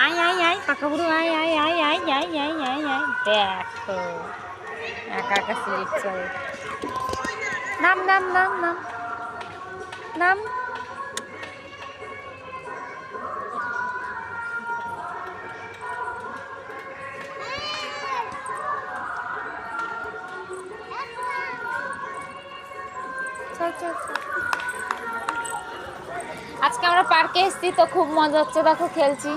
আয় আয় আয় পাকা বুড়ো আয় আয় আয় আয় আয় আয় আয় আয় দেখো একা একা স্লিপ চলে। নাম নাম নাম নাম নাম। আজকে আমরা পার্কে এসেছি তো খুব মজা হচ্ছে, দেখো খেলছি।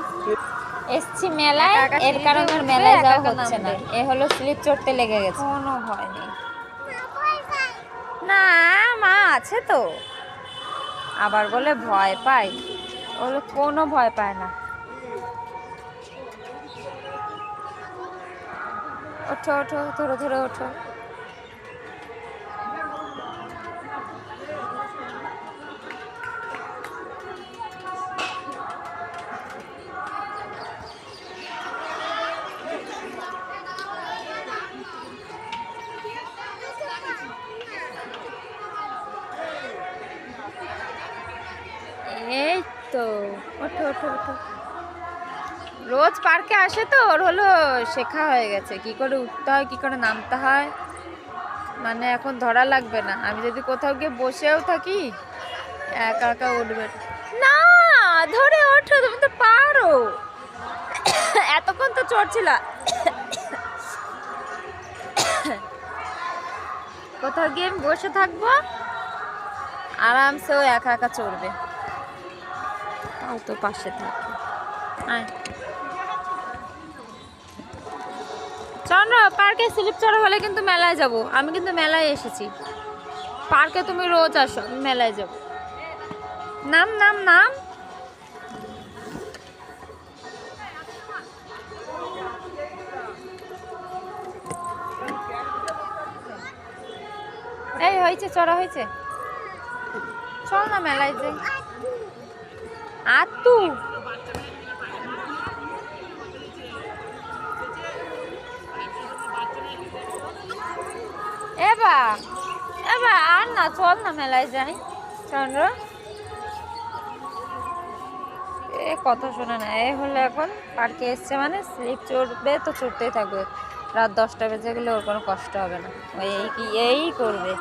এসছি মেলায়, এর কারণে আর মেলায় যাওয়া হচ্ছে না। এ হলো স্লিপ চড়তে লেগে গেছে। কোনো ভয় নেই, না মা আছে তো। আবার বলে ভয় পাই, বলে কোনো ভয় পায় না। ওঠো ওঠো, ধরে ধরে ওঠো। এই তো ওঠো ওঠো ওঠো। রোজ পার্কে আসে তো, ওর হলো শেখা হয়ে গেছে কি করে উঠতে হয়, কি করে নামতে হয়। মানে এখন ধরা লাগবে না। আমি যদি কোথাও গিয়ে বসেও থাকি, একা একা উঠবে না। ধরে ওঠো, তুমি তো পারো। এতক্ষণ তো চড়ছিলা। কোথাও গিয়ে আমি বসে থাকবো, আরামসে ও একা একা চড়বে। তাও তো পাশে থাকে। আয় চন্দ্র, পার্কে স্লিপ চড়া হলে কিন্তু মেলায় যাব। আমি কিন্তু মেলায় এসেছি। পার্কে তুমি রোজ আসো, আমি মেলায় যাব। নাম নাম নাম। এই হয়েছে, চড়া হয়েছে, চল না মেলায় যাই। আত্তু এবার এবার আর না, চল না মেলায় যাই। চন্দ্র এ কথা শোনে না। এ হলো এখন পার্কে এসছে মানে স্লিপ চড়বে তো চড়তেই থাকবে। রাত 10টা বেজে গেলে ওর কোনো কষ্ট হবে না, ওই এই কি এই করবে।